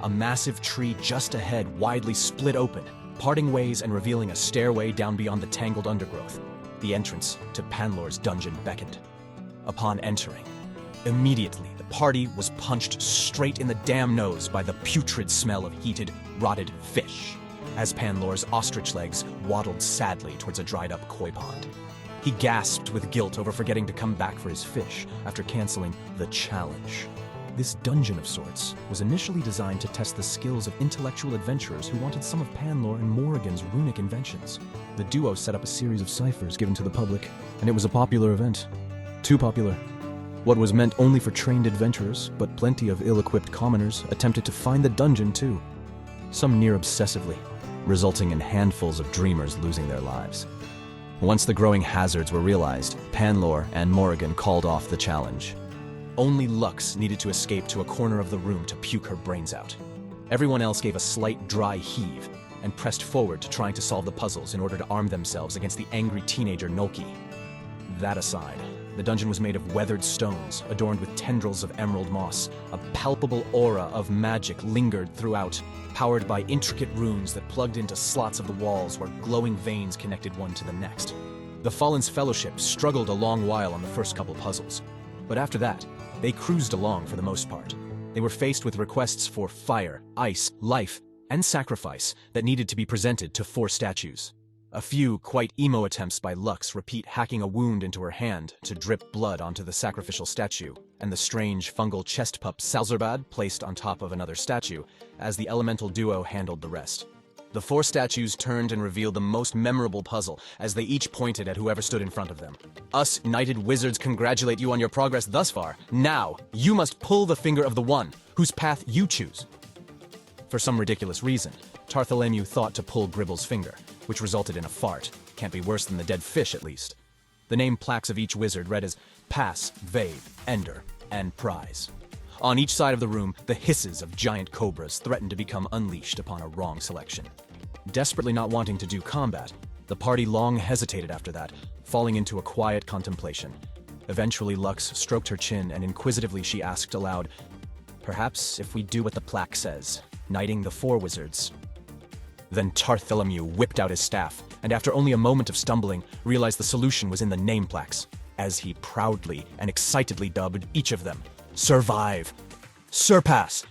a massive tree just ahead widely split open, parting ways and revealing a stairway down beyond the tangled undergrowth. The entrance to Panlore's dungeon beckoned. Upon entering, immediately the party was punched straight in the damn nose by the putrid smell of heated, rotted fish, as Panlore's ostrich legs waddled sadly towards a dried-up koi pond. He gasped with guilt over forgetting to come back for his fish after canceling the challenge. This dungeon of sorts was initially designed to test the skills of intellectual adventurers who wanted some of Panlore and Morrigan's runic inventions. The duo set up a series of ciphers given to the public, and it was a popular event. Too popular. What was meant only for trained adventurers, but plenty of ill-equipped commoners attempted to find the dungeon too. Some near obsessively, resulting in handfuls of dreamers losing their lives. Once the growing hazards were realized, Panlore and Morrigan called off the challenge. Only Lux needed to escape to a corner of the room to puke her brains out. Everyone else gave a slight dry heave and pressed forward to trying to solve the puzzles in order to arm themselves against the angry teenager Nolki. That aside, the dungeon was made of weathered stones, adorned with tendrils of emerald moss. A palpable aura of magic lingered throughout, powered by intricate runes that plugged into slots of the walls where glowing veins connected one to the next. The Fallen's Fellowship struggled a long while on the first couple puzzles, but after that, they cruised along for the most part. They were faced with requests for fire, ice, life, and sacrifice that needed to be presented to 4 statues. A few quite emo attempts by Lux repeat hacking a wound into her hand to drip blood onto the sacrificial statue, and the strange fungal chest pup Salzerbad placed on top of another statue, as the elemental duo handled the rest. The 4 statues turned and revealed the most memorable puzzle as they each pointed at whoever stood in front of them. Us knighted wizards congratulate you on your progress thus far. Now, you must pull the finger of the one whose path you choose. For some ridiculous reason, Tartholemu thought to pull Gribble's finger, which resulted in a fart. Can't be worse than the dead fish, at least. The name plaques of each wizard read as Pass, Vade, Ender, and Prize. On each side of the room, the hisses of giant cobras threatened to become unleashed upon a wrong selection. Desperately not wanting to do combat, the party long hesitated after that, falling into a quiet contemplation. Eventually, Lux stroked her chin, and inquisitively she asked aloud, "Perhaps if we do what the plaque says, knighting the 4 wizards." Then Tartholemu whipped out his staff, and after only a moment of stumbling, realized the solution was in the name plaques, as he proudly and excitedly dubbed each of them Survive, Surpass,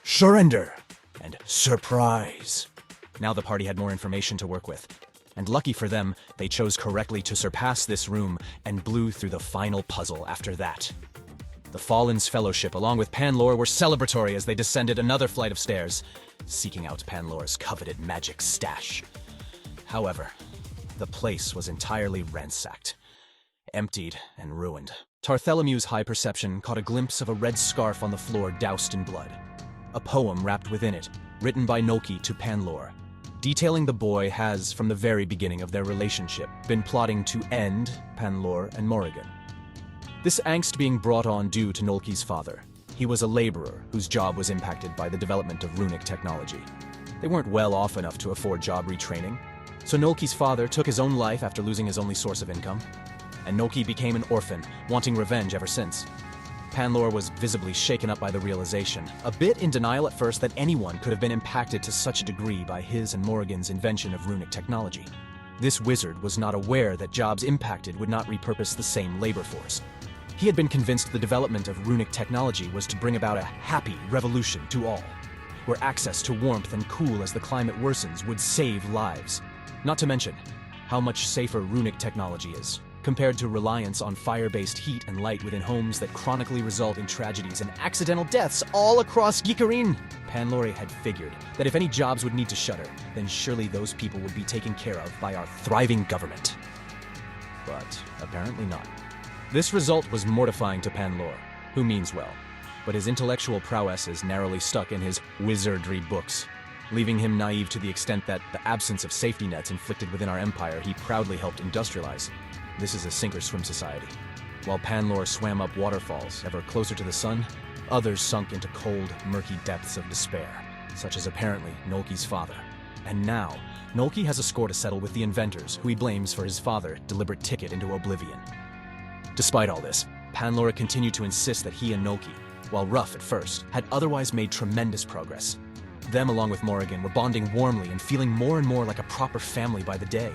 Surrender, and Surprise. Now the party had more information to work with, and lucky for them, they chose correctly to surpass this room and blew through the final puzzle after that. The Fallen's Fellowship, along with Panlore, were celebratory as they descended another flight of stairs, seeking out Panlore's coveted magic stash. However, the place was entirely ransacked, emptied and ruined. Tartholomews' high perception caught a glimpse of a red scarf on the floor doused in blood. A poem wrapped within it, written by Nolki to Panlore, detailing the boy has, from the very beginning of their relationship, been plotting to end Panlore and Morrigan. This angst being brought on due to Nolki's father. He was a laborer whose job was impacted by the development of runic technology. They weren't well off enough to afford job retraining, so Nolki's father took his own life after losing his only source of income, and Nolki became an orphan, wanting revenge ever since. Panlore was visibly shaken up by the realization, a bit in denial at first that anyone could have been impacted to such a degree by his and Morrigan's invention of runic technology. This wizard was not aware that jobs impacted would not repurpose the same labor force. He had been convinced the development of runic technology was to bring about a happy revolution to all, where access to warmth and cool as the climate worsens would save lives. Not to mention how much safer runic technology is, compared to reliance on fire-based heat and light within homes that chronically result in tragedies and accidental deaths all across Gikarin. Panlore had figured that if any jobs would need to shutter, then surely those people would be taken care of by our thriving government. But apparently not. This result was mortifying to Panlore, who means well, but his intellectual prowess is narrowly stuck in his wizardry books, leaving him naive to the extent that the absence of safety nets inflicted within our empire he proudly helped industrialize. This is a sink-or-swim society. While Panlore swam up waterfalls ever closer to the sun, others sunk into cold, murky depths of despair, such as apparently Nolki's father. And now, Nolki has a score to settle with the inventors, who he blames for his father's deliberate ticket into oblivion. Despite all this, Panlore continued to insist that he and Nolki, while rough at first, had otherwise made tremendous progress. them, along with Morrigan, were bonding warmly and feeling more and more like a proper family by the day.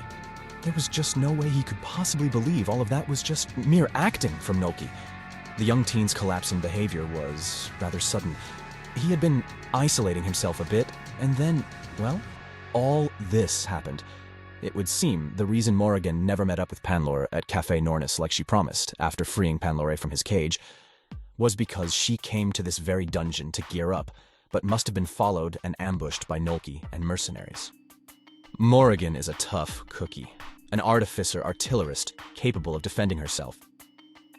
There was just no way he could possibly believe all of that was just mere acting from Nolki. The young teen's collapse in behavior was rather sudden. He had been isolating himself a bit, and then, well, all this happened. It would seem the reason Morrigan never met up with Panlore at Café Nornis like she promised after freeing Panlore from his cage was because she came to this very dungeon to gear up, but must have been followed and ambushed by Nolki and mercenaries. Morrigan is a tough cookie, an artificer-artillerist capable of defending herself.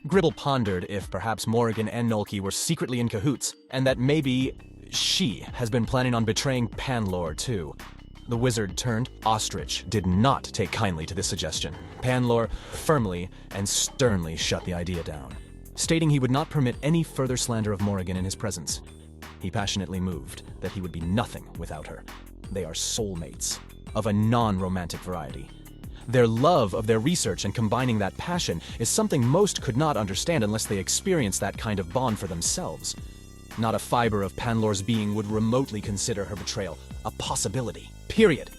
Gribble pondered if perhaps Morrigan and Nolki were secretly in cahoots, and that maybe she has been planning on betraying Panlore too. The wizard turned ostrich did not take kindly to this suggestion. Panlore firmly and sternly shut the idea down, stating he would not permit any further slander of Morrigan in his presence. He passionately moved that he would be nothing without her. They are soulmates, of a non-romantic variety. Their love of their research and combining that passion is something most could not understand unless they experience that kind of bond for themselves. Not a fiber of Panlore's being would remotely consider her betrayal a possibility. Period.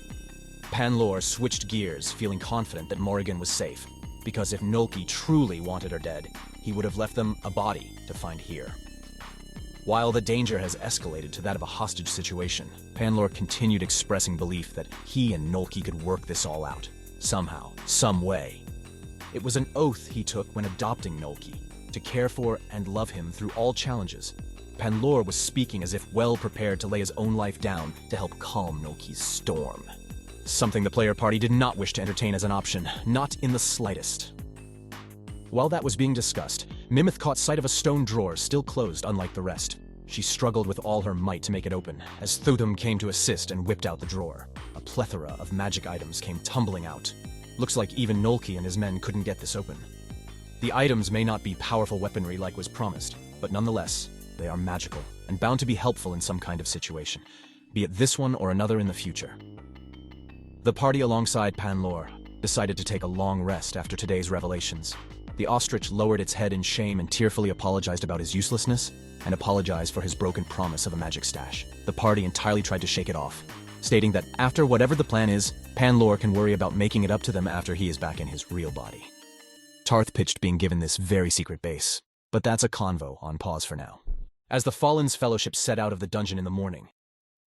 Panlore switched gears, feeling confident that Morrigan was safe, because if Nolki truly wanted her dead, he would have left them a body to find here. While the danger has escalated to that of a hostage situation, Panlore continued expressing belief that he and Nolki could work this all out. Somehow, some way. It was an oath he took when adopting Nolki, to care for and love him through all challenges. Panlore was speaking as if well prepared to lay his own life down to help calm Nolki's storm. Something the player party did not wish to entertain as an option, not in the slightest. While that was being discussed, Mimith caught sight of a stone drawer still closed unlike the rest. She struggled with all her might to make it open, as Thotham came to assist and whipped out the drawer. A plethora of magic items came tumbling out. Looks like even Nolki and his men couldn't get this open. The items may not be powerful weaponry like was promised, but nonetheless, they are magical and bound to be helpful in some kind of situation, be it this one or another in the future. The party alongside Panlore decided to take a long rest after today's revelations. The ostrich lowered its head in shame and tearfully apologized about his uselessness and apologized for his broken promise of a magic stash. The party entirely tried to shake it off, stating that after whatever the plan is, Panlore can worry about making it up to them after he is back in his real body. Tarth pitched being given this very secret base, but that's a convo on pause for now. As the Fallen's Fellowship set out of the dungeon in the morning,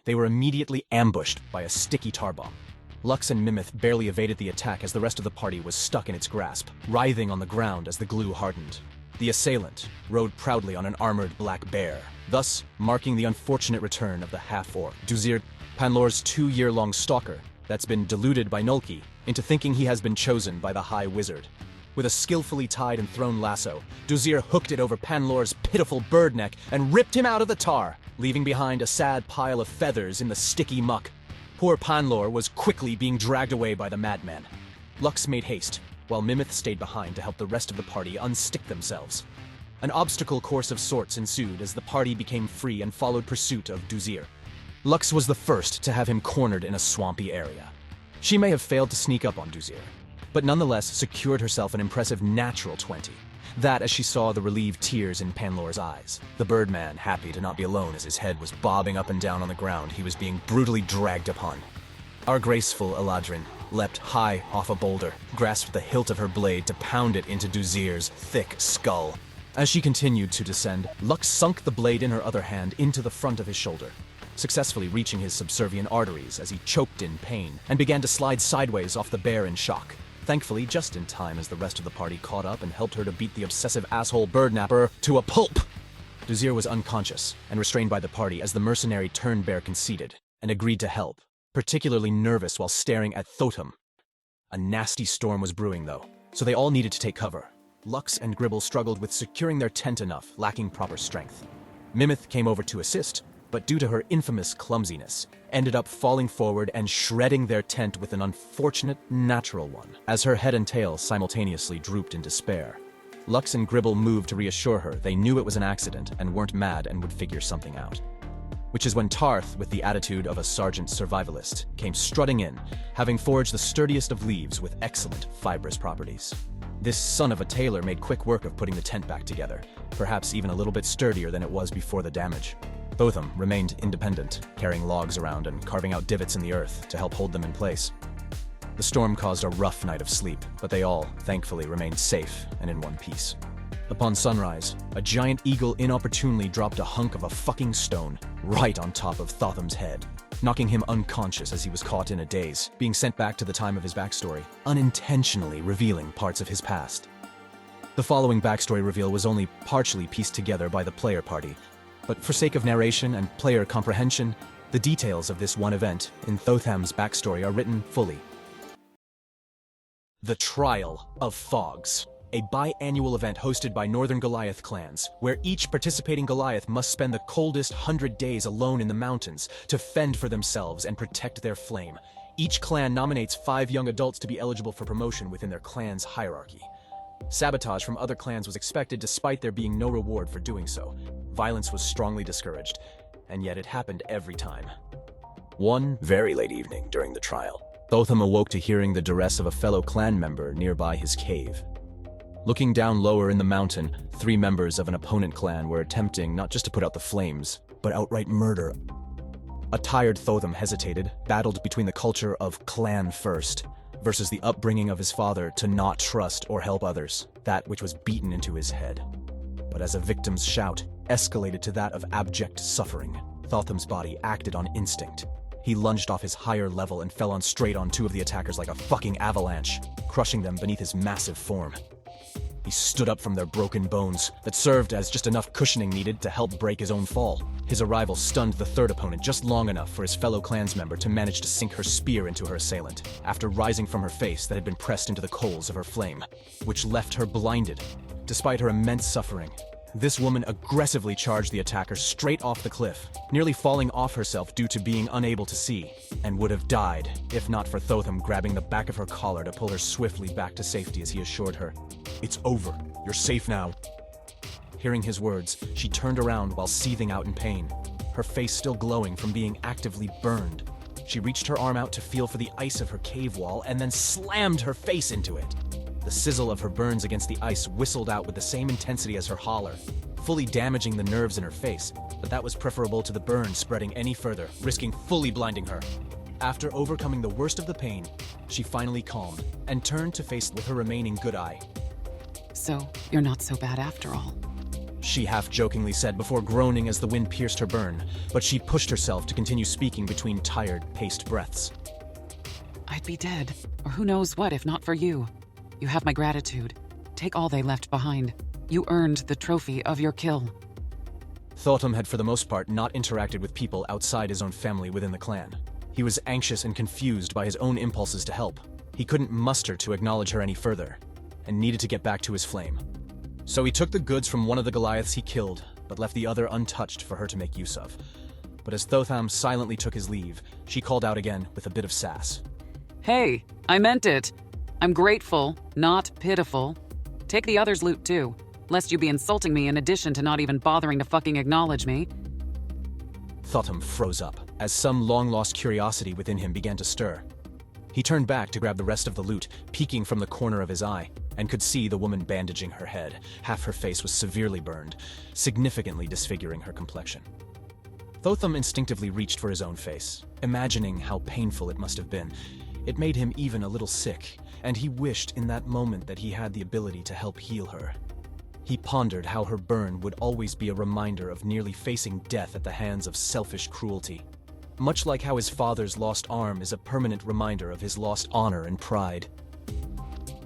they were immediately ambushed by a sticky tar bomb. Lux and Mimith barely evaded the attack as the rest of the party was stuck in its grasp, writhing on the ground as the glue hardened. The assailant rode proudly on an armored black bear, thus marking the unfortunate return of the half-orc, Duzir, Panlore's 2-year-long stalker that's been deluded by Nolki into thinking he has been chosen by the High Wizard. With a skillfully tied and thrown lasso, Duzir hooked it over Panlore's pitiful bird neck and ripped him out of the tar, leaving behind a sad pile of feathers in the sticky muck. Poor Panlore was quickly being dragged away by the madman. Lux made haste, while Mimith stayed behind to help the rest of the party unstick themselves. An obstacle course of sorts ensued as the party became free and followed pursuit of Duzir. Lux was the first to have him cornered in a swampy area. She may have failed to sneak up on Duzir, but nonetheless secured herself an impressive natural 20. That as she saw the relieved tears in Panlore's eyes. The Birdman happy to not be alone as his head was bobbing up and down on the ground he was being brutally dragged upon. Our graceful Eladrin leapt high off a boulder, grasped the hilt of her blade to pound it into Duzir's thick skull. As she continued to descend, Lux sunk the blade in her other hand into the front of his shoulder, successfully reaching his subservient arteries as he choked in pain and began to slide sideways off the bear in shock. Thankfully, just in time as the rest of the party caught up and helped her to beat the obsessive asshole birdnapper to a pulp. Duzir was unconscious and restrained by the party as the mercenary turned bear conceded and agreed to help, particularly nervous while staring at Thotham. A nasty storm was brewing though, so they all needed to take cover. Lux and Gribble struggled with securing their tent enough, lacking proper strength. Mimith came over to assist, but due to her infamous clumsiness, ended up falling forward and shredding their tent with an unfortunate natural one, as her head and tail simultaneously drooped in despair. Lux and Gribble moved to reassure her they knew it was an accident and weren't mad and would figure something out. Which is when Tarth, with the attitude of a sergeant survivalist, came strutting in, having forged the sturdiest of leaves with excellent fibrous properties. This son of a tailor made quick work of putting the tent back together, perhaps even a little bit sturdier than it was before the damage. Thotham remained independent, carrying logs around and carving out divots in the earth to help hold them in place. The storm caused a rough night of sleep, but they all, thankfully, remained safe and in one piece. Upon sunrise, a giant eagle inopportunely dropped a hunk of a fucking stone right on top of Thotham's head, knocking him unconscious as he was caught in a daze, being sent back to the time of his backstory, unintentionally revealing parts of his past. The following backstory reveal was only partially pieced together by the player party, but for sake of narration and player comprehension, the details of this one event in Thotham's backstory are written fully. The Trial of Fogs, a biannual event hosted by Northern Goliath clans, where each participating Goliath must spend the coldest 100 days alone in the mountains to fend for themselves and protect their flame. Each clan nominates 5 young adults to be eligible for promotion within their clan's hierarchy. Sabotage from other clans was expected despite there being no reward for doing so. Violence was strongly discouraged, and yet it happened every time. One very late evening during the trial, Thotham awoke to hearing the duress of a fellow clan member nearby his cave. Looking down lower in the mountain, 3 members of an opponent clan were attempting not just to put out the flames, but outright murder. A tired Thotham hesitated, battled between the culture of clan first versus the upbringing of his father to not trust or help others, that which was beaten into his head. But as a victim's shout escalated to that of abject suffering, Thotham's body acted on instinct. He lunged off his higher level and fell straight on 2 of the attackers like a fucking avalanche, crushing them beneath his massive form. He stood up from their broken bones that served as just enough cushioning needed to help break his own fall. His arrival stunned the 3rd opponent just long enough for his fellow clansmember to manage to sink her spear into her assailant, after rising from her face that had been pressed into the coals of her flame, which left her blinded. Despite her immense suffering, this woman aggressively charged the attacker straight off the cliff, nearly falling off herself due to being unable to see, and would have died if not for Thotham grabbing the back of her collar to pull her swiftly back to safety as he assured her, "It's over. You're safe now." Hearing his words, she turned around while seething out in pain, her face still glowing from being actively burned. She reached her arm out to feel for the ice of her cave wall and then slammed her face into it. The sizzle of her burns against the ice whistled out with the same intensity as her holler, fully damaging the nerves in her face, but that was preferable to the burn spreading any further, risking fully blinding her. After overcoming the worst of the pain, she finally calmed and turned to face with her remaining good eye. "So, you're not so bad after all," she half-jokingly said before groaning as the wind pierced her burn, but she pushed herself to continue speaking between tired, paced breaths. "I'd be dead, or who knows what if not for you. You have my gratitude. Take all they left behind. You earned the trophy of your kill." Thotham had for the most part not interacted with people outside his own family within the clan. He was anxious and confused by his own impulses to help. He couldn't muster to acknowledge her any further, and needed to get back to his flame. So he took the goods from one of the Goliaths he killed, but left the other untouched for her to make use of. But as Thotham silently took his leave, she called out again with a bit of sass. "Hey, I meant it. I'm grateful, not pitiful. Take the other's loot too, lest you be insulting me in addition to not even bothering to fucking acknowledge me." Thotham froze up, as some long-lost curiosity within him began to stir. He turned back to grab the rest of the loot, peeking from the corner of his eye, and could see the woman bandaging her head. Half her face was severely burned, significantly disfiguring her complexion. Thotham instinctively reached for his own face, imagining how painful it must have been. It made him even a little sick, and he wished in that moment that he had the ability to help heal her. He pondered how her burn would always be a reminder of nearly facing death at the hands of selfish cruelty. Much like how his father's lost arm is a permanent reminder of his lost honor and pride.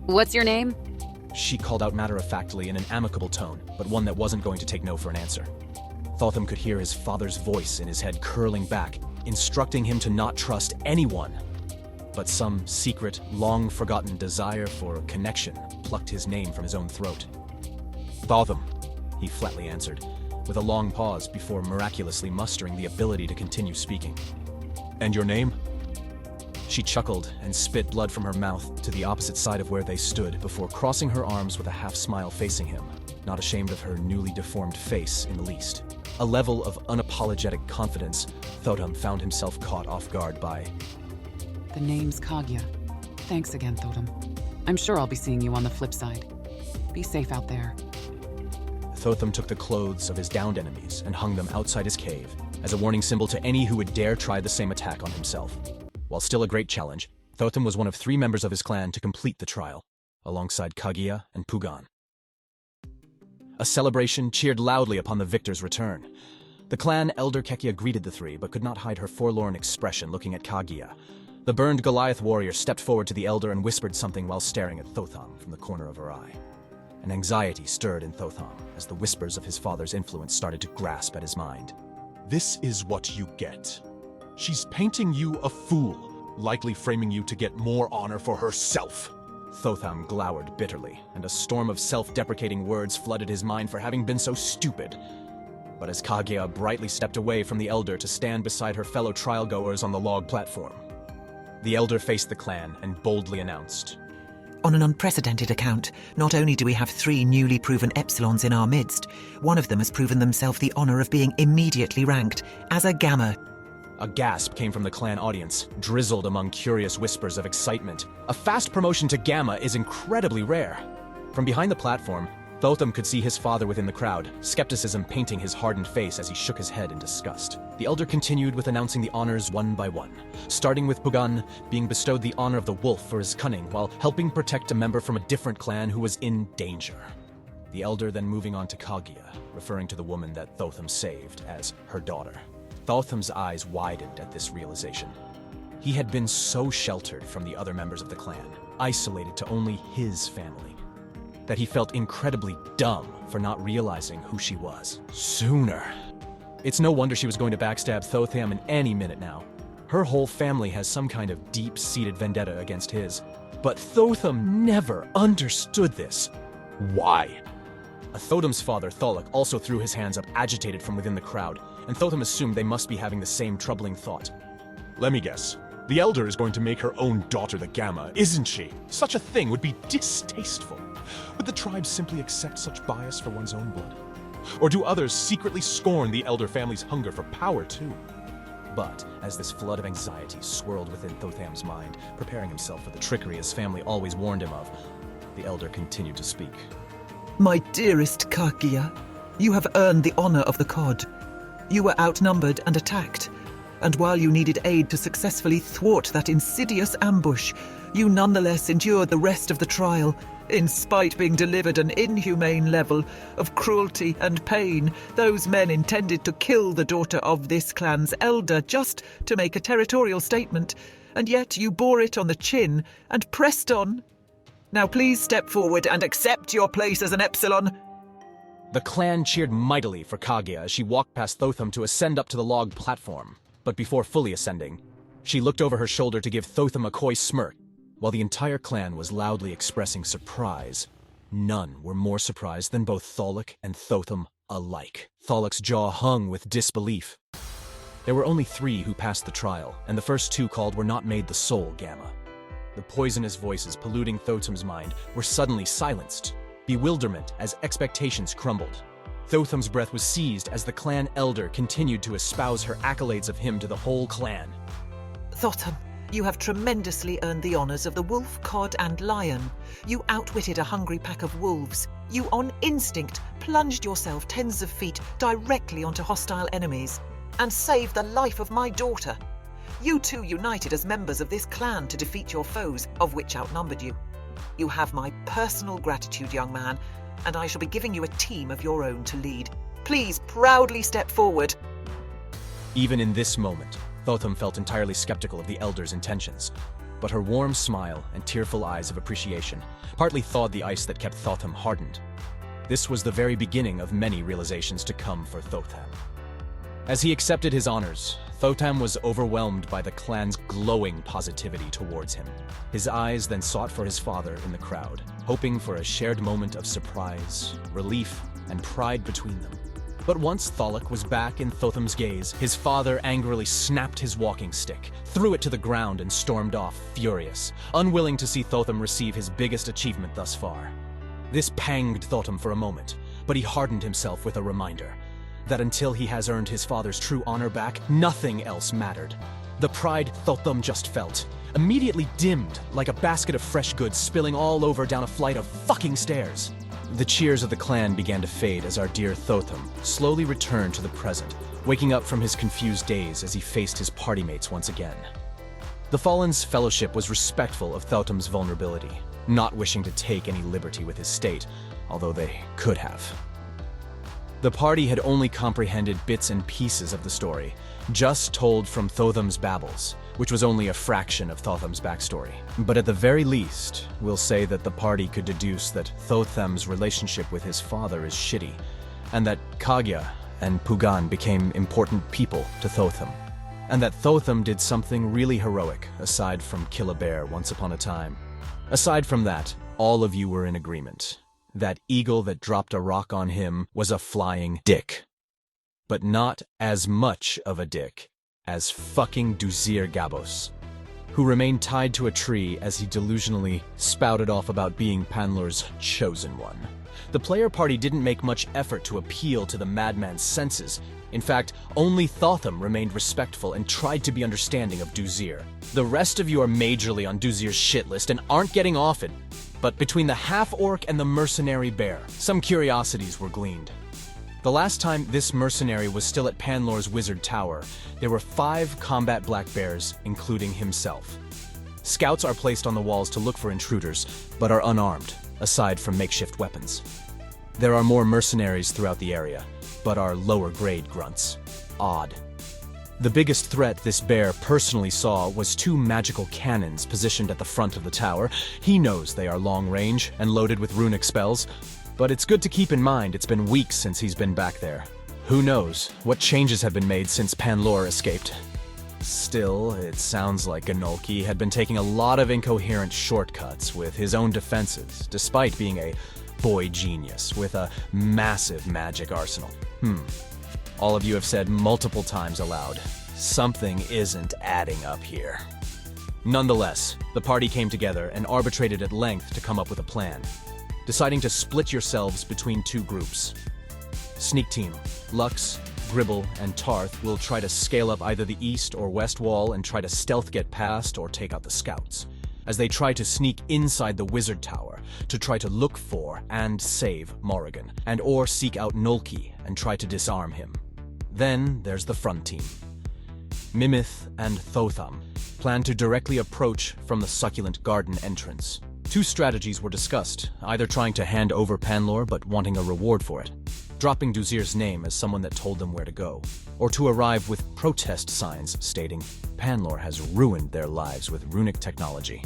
"What's your name?" She called out matter-of-factly in an amicable tone, but one that wasn't going to take no for an answer. Thotham could hear his father's voice in his head curling back, instructing him to not trust anyone. But some secret, long-forgotten desire for connection plucked his name from his own throat. "Thotham," he flatly answered, with a long pause before miraculously mustering the ability to continue speaking. "And your name?" She chuckled and spit blood from her mouth to the opposite side of where they stood before crossing her arms with a half-smile facing him, not ashamed of her newly deformed face in the least. A level of unapologetic confidence Thotham found himself caught off guard by. "The name's Kagya. Thanks again, Thotham. I'm sure I'll be seeing you on the flip side. Be safe out there." Thotham took the clothes of his downed enemies and hung them outside his cave, as a warning symbol to any who would dare try the same attack on himself. While still a great challenge, Thotham was one of 3 members of his clan to complete the trial, alongside Kaguya and Pugan. A celebration cheered loudly upon the victor's return. The clan elder Kekia greeted the 3, but could not hide her forlorn expression looking at Kaguya. The burned Goliath warrior stepped forward to the elder and whispered something while staring at Thotham from the corner of her eye. An anxiety stirred in Thotham as the whispers of his father's influence started to grasp at his mind. This is what you get. She's painting you a fool, likely framing you to get more honor for herself. Thotham glowered bitterly, and a storm of self-deprecating words flooded his mind for having been so stupid. But as Kaguya brightly stepped away from the elder to stand beside her fellow trial-goers on the log platform, the elder faced the clan and boldly announced, On an unprecedented account, not only do we have 3 newly proven Epsilons in our midst, one of them has proven themselves the honor of being immediately ranked as a Gamma. A gasp came from the clan audience, drizzled among curious whispers of excitement. A fast promotion to Gamma is incredibly rare. From behind the platform, Thotham could see his father within the crowd, skepticism painting his hardened face as he shook his head in disgust. The elder continued with announcing the honors one by one, starting with Pugan being bestowed the honor of the wolf for his cunning while helping protect a member from a different clan who was in danger. The elder then moving on to Kaguya, referring to the woman that Thotham saved as her daughter. Thotham's eyes widened at this realization. He had been so sheltered from the other members of the clan, isolated to only his family, that he felt incredibly dumb for not realizing who she was sooner. It's no wonder she was going to backstab Thotham in any minute now. Her whole family has some kind of deep-seated vendetta against his. But Thotham never understood this. Why? Thotham's father, Tholok, also threw his hands up, agitated from within the crowd, and Thotham assumed they must be having the same troubling thought. Let me guess. The elder is going to make her own daughter the Gamma, isn't she? Such a thing would be distasteful. Would the tribe simply accept such bias for one's own blood? Or do others secretly scorn the elder family's hunger for power too? But as this flood of anxiety swirled within Thotham's mind, preparing himself for the trickery his family always warned him of, the elder continued to speak. My dearest Kaguya, you have earned the honor of the Cod. You were outnumbered and attacked, and while you needed aid to successfully thwart that insidious ambush, you nonetheless endured the rest of the trial, in spite being delivered an inhumane level of cruelty and pain. Those men intended to kill the daughter of this clan's elder just to make a territorial statement, and yet you bore it on the chin and pressed on. Now please step forward and accept your place as an Epsilon. The clan cheered mightily for Kaguya as she walked past Thotham to ascend up to the log platform. But before fully ascending, she looked over her shoulder to give Thotham a coy smirk. While the entire clan was loudly expressing surprise, none were more surprised than both Tholok and Thotham alike. Tholok's jaw hung with disbelief. There were only 3 who passed the trial, and the first 2 called were not made the sole Gamma. The poisonous voices polluting Thotham's mind were suddenly silenced, bewilderment as expectations crumbled. Thotham's breath was seized as the clan elder continued to espouse her accolades of him to the whole clan. Thotham, you have tremendously earned the honors of the wolf, cod, and lion. You outwitted a hungry pack of wolves. You, on instinct, plunged yourself tens of feet directly onto hostile enemies and saved the life of my daughter. You two united as members of this clan to defeat your foes, of which outnumbered you. You have my personal gratitude, young man, and I shall be giving you a team of your own to lead. Please proudly step forward. Even in this moment, Thotham felt entirely skeptical of the elder's intentions, but her warm smile and tearful eyes of appreciation partly thawed the ice that kept Thotham hardened. This was the very beginning of many realizations to come for Thotham. As he accepted his honors, Thotham was overwhelmed by the clan's glowing positivity towards him. His eyes then sought for his father in the crowd, hoping for a shared moment of surprise, relief, and pride between them. But once Tholok was back in Thotham's gaze, his father angrily snapped his walking stick, threw it to the ground, and stormed off, furious, unwilling to see Thotham receive his biggest achievement thus far. This panged Thotham for a moment, but he hardened himself with a reminder that until he has earned his father's true honor back, nothing else mattered. The pride Thotham just felt immediately dimmed like a basket of fresh goods spilling all over down a flight of fucking stairs. The cheers of the clan began to fade as our dear Thotham slowly returned to the present, waking up from his confused daze as he faced his party mates once again. The Fallen's fellowship was respectful of Thotham's vulnerability, not wishing to take any liberty with his state, although they could have. The party had only comprehended bits and pieces of the story, just told from Thotham's babbles, which was only a fraction of Thotham's backstory. But at the very least, we'll say that the party could deduce that Thotham's relationship with his father is shitty, and that Kagya and Pugan became important people to Thotham, and that Thotham did something really heroic aside from kill a bear once upon a time. Aside from that, all of you were in agreement. That eagle that dropped a rock on him was a flying dick. But not as much of a dick as fucking Duzir Gabos, who remained tied to a tree as he delusionally spouted off about being Panlor's chosen one. The player party didn't make much effort to appeal to the madman's senses. In fact, only Thotham remained respectful and tried to be understanding of Duzir. The rest of you are majorly on Duzir's shit list and aren't getting off it. But between the half-orc and the mercenary bear, some curiosities were gleaned. The last time this mercenary was still at Panlor's wizard tower, there were 5 combat black bears, including himself. Scouts are placed on the walls to look for intruders, but are unarmed, aside from makeshift weapons. There are more mercenaries throughout the area, but are lower-grade grunts. Odd. The biggest threat this bear personally saw was 2 magical cannons positioned at the front of the tower. He knows they are long-range and loaded with runic spells, but it's good to keep in mind it's been weeks since he's been back there. Who knows what changes have been made since Panlor escaped. Still, it sounds like Ganolki had been taking a lot of incoherent shortcuts with his own defenses, despite being a boy genius with a massive magic arsenal. All of you have said multiple times aloud, something isn't adding up here. Nonetheless, the party came together and arbitrated at length to come up with a plan, deciding to split yourselves between 2 groups. Sneak team, Lux, Gribble, and Tarth will try to scale up either the east or west wall and try to stealth get past or take out the scouts, as they try to sneak inside the wizard tower to try to look for and save Morrigan, and or seek out Nolki and try to disarm him. Then there's the front team. Mimith and Thotham plan to directly approach from the succulent garden entrance. 2 strategies were discussed, either trying to hand over Panlor but wanting a reward for it, dropping Duzir's name as someone that told them where to go, or to arrive with protest signs stating Panlor has ruined their lives with runic technology.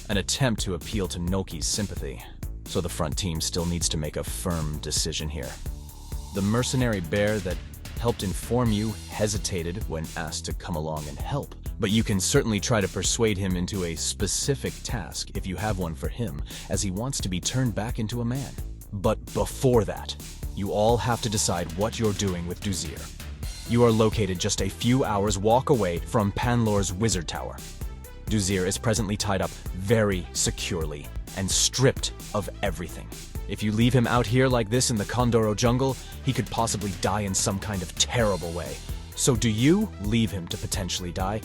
An attempt to appeal to Nolki's sympathy, so the front team still needs to make a firm decision here. The mercenary bear that helped inform you hesitated when asked to come along and help, but you can certainly try to persuade him into a specific task if you have one for him, as he wants to be turned back into a man. But before that, you all have to decide what you're doing with Duzir. You are located just a few hours walk away from Panlor's wizard tower. Duzir is presently tied up very securely and stripped of everything. If you leave him out here like this in the Kondoro jungle, he could possibly die in some kind of terrible way. So do you leave him to potentially die,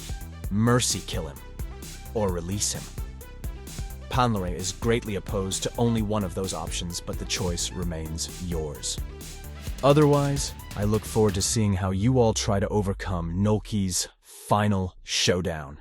mercy kill him, or release him? Panlore is greatly opposed to only one of those options, but the choice remains yours. Otherwise, I look forward to seeing how you all try to overcome Nolki's final showdown.